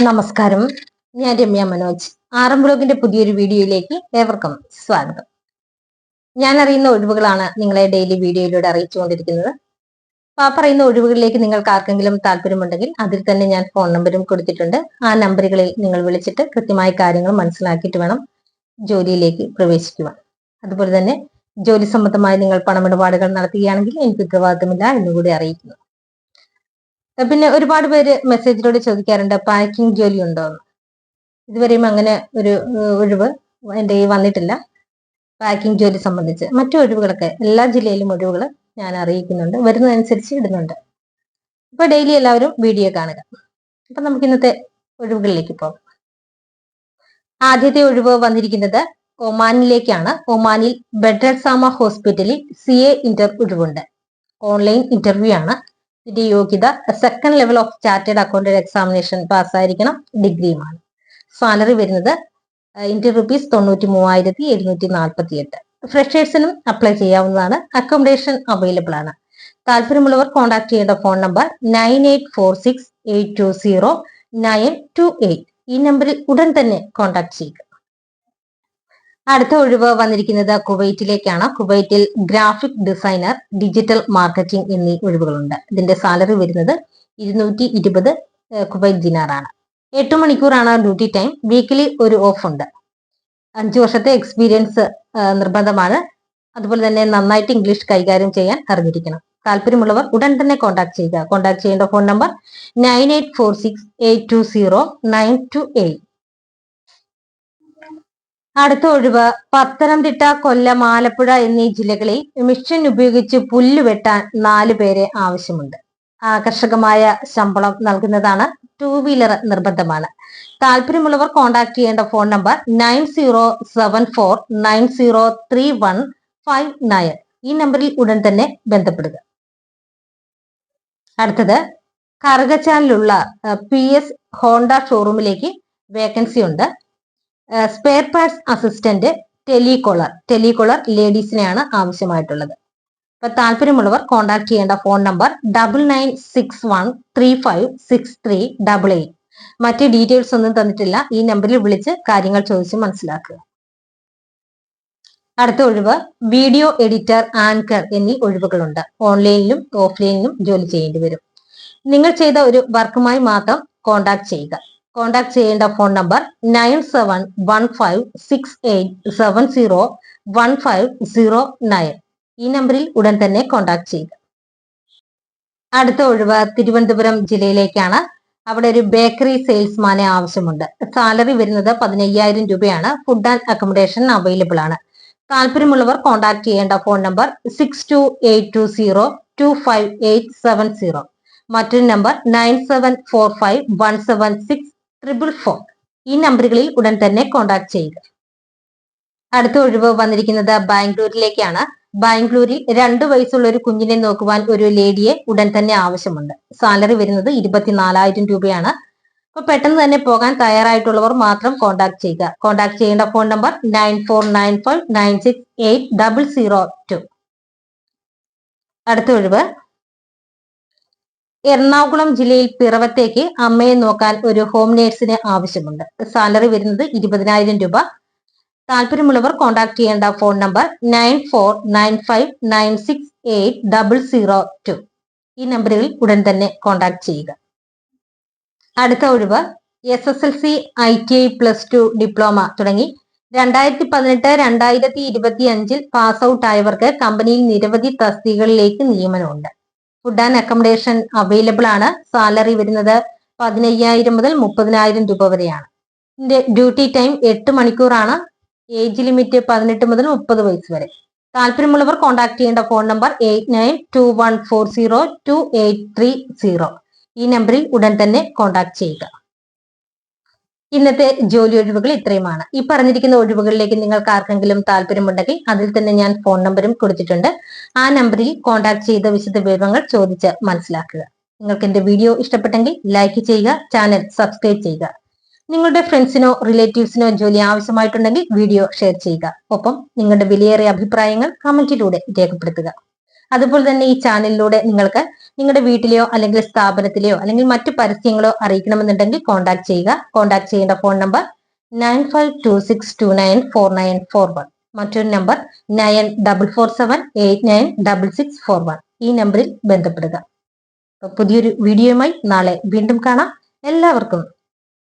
നമസ്കാരം, ഞാൻ രമ്യ മനോജ്. ആറം ബ്ലോഗിന്റെ പുതിയൊരു വീഡിയോയിലേക്ക് ഏവർക്കും സ്വാഗതം. ഞാൻ അറിയുന്ന ഒഴിവുകളാണ് നിങ്ങളെ ഡെയിലി വീഡിയോയിലൂടെ അറിയിച്ചുകൊണ്ടിരിക്കുന്നത്. ആ പറയുന്ന ഒഴിവുകളിലേക്ക് നിങ്ങൾക്ക് ആർക്കെങ്കിലും താല്പര്യമുണ്ടെങ്കിൽ അതിൽ തന്നെ ഞാൻ ഫോൺ നമ്പരും കൊടുത്തിട്ടുണ്ട്. ആ നമ്പറുകളിൽ നിങ്ങൾ വിളിച്ചിട്ട് കൃത്യമായ കാര്യങ്ങൾ മനസ്സിലാക്കിയിട്ട് വേണം ജോലിയിലേക്ക് പ്രവേശിക്കുവാൻ. അതുപോലെ തന്നെ ജോലി സംബന്ധമായി നിങ്ങൾ പണമിടപാടുകൾ നടത്തുകയാണെങ്കിൽ എനിക്ക് ഉത്തരവാദിത്തമില്ല എന്നുകൂടി അറിയിക്കുന്നു. പിന്നെ ഒരുപാട് പേര് മെസ്സേജിലൂടെ ചോദിക്കാറുണ്ട്, പാക്കിംഗ് ജോലി ഉണ്ടോ എന്ന്. ഇതുവരെയും അങ്ങനെ ഒരു ഒഴിവ് എൻ്റെ കയ്യിൽ വന്നിട്ടില്ല. പാക്കിംഗ് ജോലി സംബന്ധിച്ച് മറ്റു ഒഴിവുകളൊക്കെ എല്ലാ ജില്ലയിലും ഒഴിവുകൾ ഞാൻ അറിയിക്കുന്നുണ്ട്, വരുന്നതനുസരിച്ച് ഇടുന്നുണ്ട്. ഇപ്പൊ ഡെയിലി എല്ലാവരും വീഡിയോ കാണുക. അപ്പൊ നമുക്ക് ഇന്നത്തെ ഒഴിവുകളിലേക്ക് പോകാം. ആദ്യത്തെ ഒഴിവ് വന്നിരിക്കുന്നത് ഒമാനിലേക്കാണ്. ഒമാനിൽ ബെഡ്രസാമ ഹോസ്പിറ്റലിൽ CA ഇന്റർ ഒഴിവുണ്ട്. ഓൺലൈൻ ഇന്റർവ്യൂ ആണ്. ഇതിന്റെ യോഗ്യത second level of chartered accountant examination പാസ്സായിരിക്കണം, ഡിഗ്രിയുമാണ്. സാലറി വരുന്നത് ₹93,748. ഫ്രഷേഴ്സിനും അപ്ലൈ ചെയ്യാവുന്നതാണ്. അക്കോമഡേഷൻ അവൈലബിൾ ആണ്. താല്പര്യമുള്ളവർ കോൺടാക്ട് ചെയ്യേണ്ട ഫോൺ നമ്പർ 9846820928. ഈ നമ്പറിൽ ഉടൻ തന്നെ കോൺടാക്ട് ചെയ്യുക. അടുത്ത ഒഴിവ് വന്നിരിക്കുന്നത് കുവൈറ്റിലേക്കാണ്. കുവൈറ്റിൽ ഗ്രാഫിക് ഡിസൈനർ, ഡിജിറ്റൽ മാർക്കറ്റിംഗ് എന്നീ ഒഴിവുകളുണ്ട്. ഇതിന്റെ സാലറി വരുന്നത് 220 കുവൈറ്റ് ദിനാറാണ്. 8 മണിക്കൂറാണ് ഡ്യൂട്ടി ടൈം. വീക്കിലി ഒരു ഓഫ് ഉണ്ട്. 5 വർഷത്തെ എക്സ്പീരിയൻസ് നിർബന്ധമാണ്. അതുപോലെ തന്നെ നന്നായിട്ട് ഇംഗ്ലീഷ് കൈകാര്യം ചെയ്യാൻ അറിഞ്ഞിരിക്കണം. താല്പര്യമുള്ളവർ ഉടൻ തന്നെ കോൺടാക്ട് ചെയ്യുക. കോൺടാക്ട് ചെയ്യേണ്ട ഫോൺ നമ്പർ 9846820928. അടുത്ത ഒഴിവ് പത്തനംതിട്ട, കൊല്ലം, ആലപ്പുഴ എന്നീ ജില്ലകളിൽ മിഷൻ ഉപയോഗിച്ച് പുല്ല് വെട്ടാൻ 4 പേരെ ആവശ്യമുണ്ട്. ആകർഷകമായ ശമ്പളം നൽകുന്നതാണ്. 2 വീലർ നിർബന്ധമാണ്. താല്പര്യമുള്ളവർ കോൺടാക്ട് ചെയ്യേണ്ട ഫോൺ നമ്പർ 9074903159. ഈ നമ്പറിൽ ഉടൻ തന്നെ ബന്ധപ്പെടുക. അടുത്തത് കറുകച്ചാലിലുള്ള PS ഹോണ്ട ഷോറൂമിലേക്ക് വേക്കൻസി ഉണ്ട്. സ്പെയർ പാർട്സ് അസിസ്റ്റന്റ്, ടെലികോളർ ലേഡീസിനെയാണ് ആവശ്യമായിട്ടുള്ളത്. അപ്പൊ താല്പര്യമുള്ളവർ കോൺടാക്ട് ചെയ്യേണ്ട ഫോൺ നമ്പർ 9961356388. മറ്റ് ഡീറ്റെയിൽസ് ഒന്നും തന്നിട്ടില്ല. ഈ നമ്പറിൽ വിളിച്ച് കാര്യങ്ങൾ ചോദിച്ച് മനസ്സിലാക്കുക. അടുത്ത ഒഴിവ് വീഡിയോ എഡിറ്റർ, ആങ്കർ എന്നീ ഒഴിവുകളുണ്ട്. ഓൺലൈനിലും ഓഫ്ലൈനിലും ജോലി ചെയ്യേണ്ടി വരും. നിങ്ങൾ ചെയ്ത ഒരു വർക്കുമായി മാത്രം കോൺടാക്ട് ചെയ്യുക. കോൺടാക്ട് ചെയ്യേണ്ട ഫോൺ നമ്പർ 971568701509. ഈ നമ്പറിൽ ഉടൻ തന്നെ കോൺടാക്ട് ചെയ്യുക. അടുത്ത ഒഴിവ് തിരുവനന്തപുരം ജില്ലയിലേക്കാണ്. അവിടെ ഒരു ബേക്കറി സെയിൽസ്മാനെ ആവശ്യമുണ്ട്. സാലറി വരുന്നത് 15,000 രൂപയാണ്. ഫുഡ് ആൻഡ് അക്കോമഡേഷൻ അവൈലബിൾ ആണ്. താല്പര്യമുള്ളവർ കോൺടാക്ട് ചെയ്യേണ്ട ഫോൺ നമ്പർ 6282025870. മറ്റൊരു നമ്പർ 9745176444. ഈ നമ്പറുകളിൽ ഉടൻ തന്നെ കോൺടാക്ട് ചെയ്യുക. അടുത്ത ഒഴിവ് വന്നിരിക്കുന്നത് ബാംഗ്ലൂരിലേക്കാണ്. ബാംഗ്ലൂരിൽ 2 വയസ്സുള്ള ഒരു കുഞ്ഞിനെ നോക്കുവാൻ ഒരു ലേഡിയെ ഉടൻ തന്നെ ആവശ്യമുണ്ട്. സാലറി വരുന്നത് 24,000 രൂപയാണ്. അപ്പൊ പെട്ടെന്ന് തന്നെ പോകാൻ തയ്യാറായിട്ടുള്ളവർ മാത്രം കോൺടാക്ട് ചെയ്യുക. കോൺടാക്ട് ചെയ്യേണ്ട ഫോൺ നമ്പർ 9495968002. അടുത്ത ഒഴിവ് എറണാകുളം ജില്ലയിൽ പിറവത്തേക്ക് അമ്മയെ നോക്കാൻ ഒരു ഹോം നേഴ്സിന് ആവശ്യമുണ്ട്. സാലറി വരുന്നത് 20,000 രൂപ. താല്പര്യമുള്ളവർ കോൺടാക്ട് ചെയ്യേണ്ട ഫോൺ നമ്പർ 9495968002. ഈ നമ്പറുകളിൽ ഉടൻ തന്നെ കോൺടാക്ട് ചെയ്യുക. അടുത്ത ഒഴിവ് SSLC, ITI, +2, ഡിപ്ലോമ തുടങ്ങി 2018-2025 പാസ് ഔട്ട് ആയവർക്ക് കമ്പനിയിൽ നിരവധി തസ്തികകളിലേക്ക് നിയമനമുണ്ട്. ഫുഡ് ആൻഡ് അക്കോമഡേഷൻ അവൈലബിൾ ആണ്. സാലറി വരുന്നത് 15,000 മുതൽ 30,000 രൂപ വരെയാണ്. ഇതിന്റെ ഡ്യൂട്ടി ടൈം 8 മണിക്കൂറാണ്. ഏജ് ലിമിറ്റ് 18 മുതൽ 30 വയസ്സ് വരെ. താല്പര്യമുള്ളവർ കോൺടാക്ട് ചെയ്യേണ്ട ഫോൺ നമ്പർ 8921402830. ഈ നമ്പറിൽ ഉടൻ തന്നെ കോൺടാക്ട് ചെയ്യുക. ഇന്നത്തെ ജോലി ഒഴിവുകൾ ഇത്രയുമാണ്. ഈ പറഞ്ഞിരിക്കുന്ന ഒഴിവുകളിലേക്ക് നിങ്ങൾക്ക് ആർക്കെങ്കിലും താല്പര്യമുണ്ടെങ്കിൽ അതിൽ തന്നെ ഞാൻ ഫോൺ നമ്പറും കൊടുത്തിട്ടുണ്ട്. ആ നമ്പറിൽ കോൺടാക്ട് ചെയ്ത വിശദ വിവരങ്ങൾ ചോദിച്ച് മനസ്സിലാക്കുക. നിങ്ങൾക്ക് എന്റെ വീഡിയോ ഇഷ്ടപ്പെട്ടെങ്കിൽ ലൈക്ക് ചെയ്യുക, ചാനൽ സബ്സ്ക്രൈബ് ചെയ്യുക. നിങ്ങളുടെ ഫ്രണ്ട്സിനോ റിലേറ്റീവ്സിനോ ജോലി ആവശ്യമായിട്ടുണ്ടെങ്കിൽ വീഡിയോ ഷെയർ ചെയ്യുക. ഒപ്പം നിങ്ങളുടെ വിലയേറിയ അഭിപ്രായങ്ങൾ കമന്റിലൂടെ രേഖപ്പെടുത്തുക. അതുപോലെ തന്നെ ഈ ചാനലിലൂടെ നിങ്ങൾക്ക് നിങ്ങളുടെ വീട്ടിലെയോ അല്ലെങ്കിൽ സ്ഥാപനത്തിലെയോ അല്ലെങ്കിൽ മറ്റു പരസ്യങ്ങളോ അറിയിക്കണമെന്നുണ്ടെങ്കിൽ കോൺടാക്ട് ചെയ്യുക. കോൺടാക്ട് ചെയ്യേണ്ട ഫോൺ നമ്പർ 9526294941. മറ്റൊരു നമ്പർ 9447896641. ഈ നമ്പറിൽ ബന്ധപ്പെടുക. പുതിയൊരു വീഡിയോയുമായി നാളെ വീണ്ടും കാണാം. എല്ലാവർക്കും